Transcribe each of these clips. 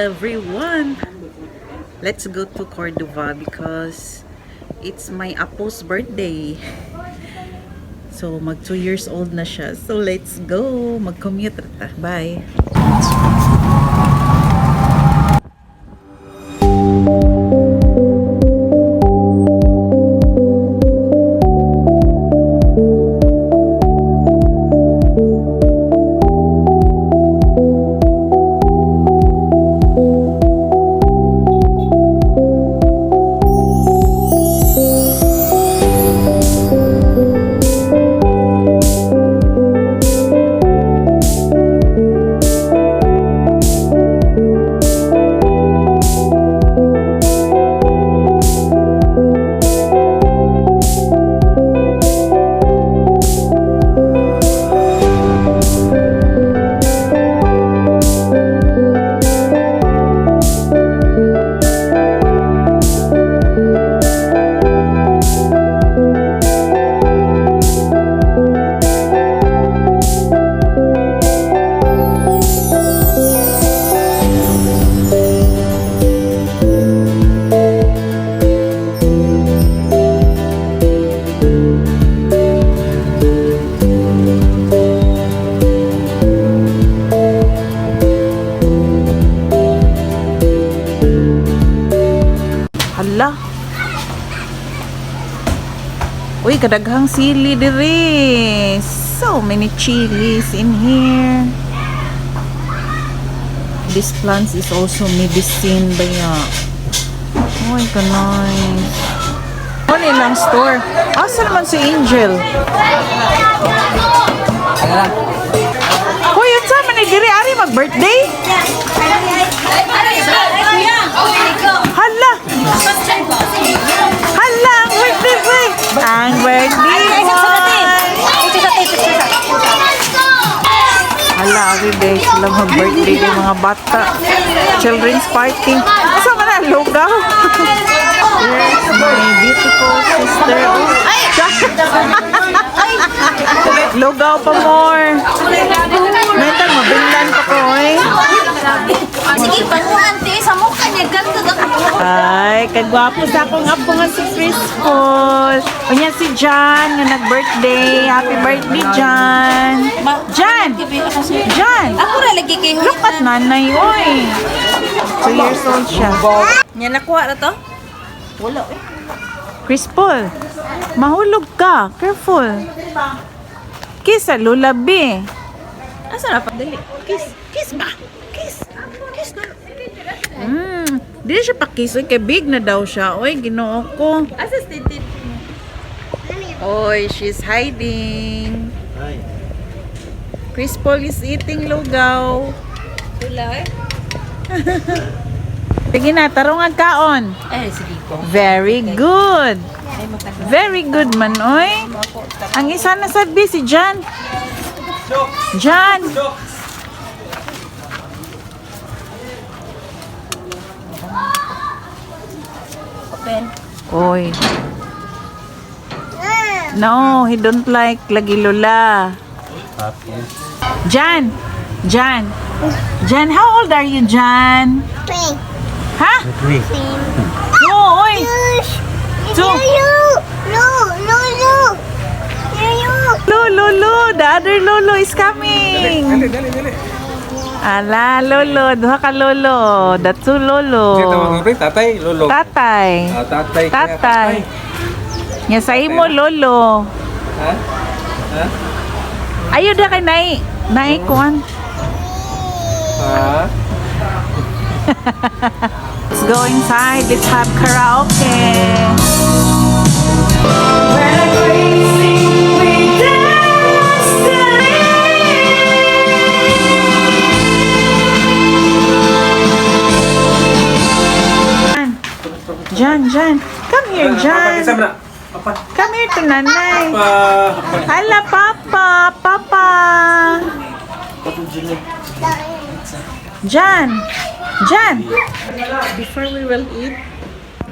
Everyone, let's go to Cordova because it's my apo's birthday. So mag 2 years old na siya. So let's go, mag-commute ta. Bye. Hala. Uy, kadaghang sili diri. So many chilies in here. This plant is also medicine baya. Uy, kanay. Ano nilang store? Asa naman si Angel? Uy, yun sa man diri ari mag-birthday? Hala! Hala! Ang birthday boy! Ang birthday boy! Hala, every day sila mag-birthday ng mga bata. Children's party. Asa man ang lugaw? Here's my beautiful sister. Lugaw pa more. Mental, mabilan pa ko eh. Sige, panuan, te. Sa mukha niya, ganda ako. Ay, kagwapo sa akong apo nga si Crystal. Unya si John nga nag-birthday. Happy birthday, John. John! John! Ako na lagi kayo. Look at nanay, oy. 2 years old siya. Yan, nakuha na to? Wala eh. Crystal, mahulog ka. Careful. Kiss sa lulabi. Asa na pa? Dali. Kiss. Kiss ba? Kiss. Kiss na. Di siya pa-kiss. Uy, kay big na daw siya. Uy, ginoo ko. Asa stintin? Oy, she's hiding. Chris Paul is eating lugaw. Tula eh. Sige na, tarungan kaon. Sige ko. Very good. Ay, matagal. Very good man, oy. Ang isa na sadbi si John. John. Open. Oy. No, he don't like lagi lola. John. John. John, how old are you, John? Ha? No, oy. Two. Lolo, the other Lolo is coming. Dali. Ala, Lolo, duha ka Lolo. The two Lolo. Tatay, lolo. Tatay. Tatay. Tatay. Nya sa imo Lolo. Ha? Ha? Ayo da kay nai kuan. Ha? Let's go inside. Let's have karaoke. John, come here, John. Come here to nanay. Hala, Papa. John, before we will eat,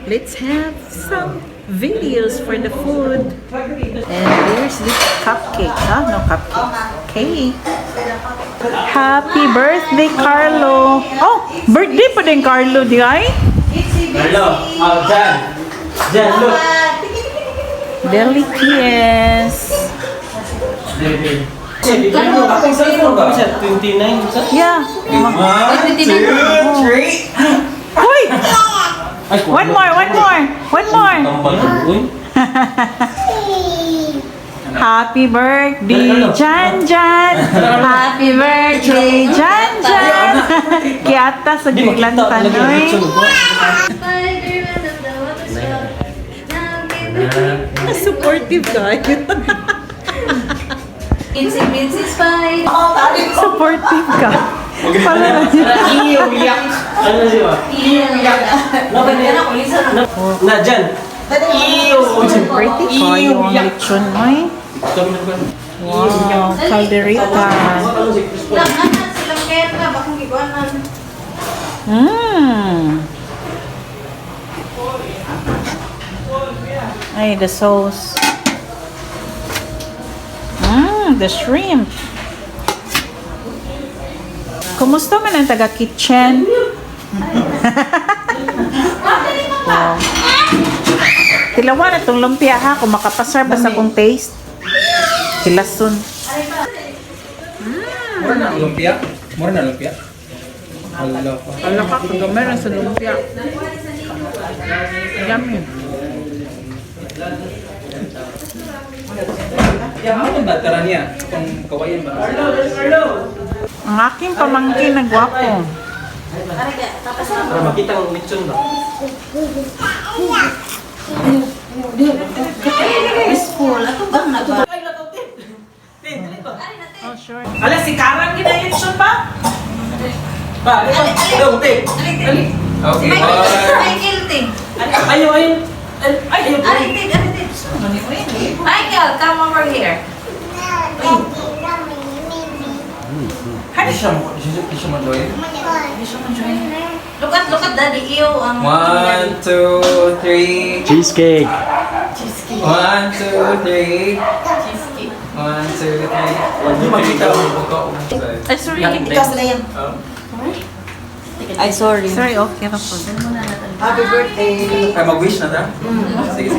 let's have some videos for the food. And there's this cupcake. No cupcake. Cake. Happy birthday, Carlo. Oh, birthday pa din Carlo, di ay? Hello. Oh, Jan. Jan, look. Delicious. Bakit cellphone ba? 29, isa? Yeah. 1, 2, 3. Hoy! One more. Uy. Happy birthday, Jan Jan! Happy birthday, Jan Jan! Kiyata sa giglan tanoy. Supportive guy. Insig Spy. Supportive ka. Pala Iiyak. Ano siya? Iiyak. Na, Jan. pretty ko yung lechon mo eh. Wow, calderita. Silang kaya na, bakong giguanan. Ay, the sauce. The shrimp. Kumusta man ang taga-kitchen? Wow. Tilawan na itong lumpia ha, kung makapasar ba sa kong taste. Silason. Mura na lumpia? Hello. Ala ka, kung meron sa lumpia. Yummy. Ano ba tara niya? Kung kawayan ba? Ang aking pamangkin na gwapo. Para makita ang lechon ba? Peaceful. Ato bang na ba? Oh, sure. Ala, si Karan gina-lechon ba? Ba, ito, te. Okay, bye. Michael, ting. Ayaw. Aritin. Michael, come over here. Hindi siya madoy. Look at daddy, iyo ang... 1, 2, 3. Cheesecake. 1, 2, 3. 1, 2, 3. Hindi makita ang buka. Ay, sorry. Ikaw sila yan. Ay, sorry. Sorry, okay na po. Happy birthday. Ay, mag-wish na ta? Sige.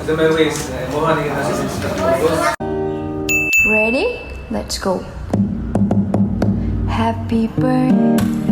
Sa may wish. Mukha na yun nasa Ready? Let's go. Happy birthday.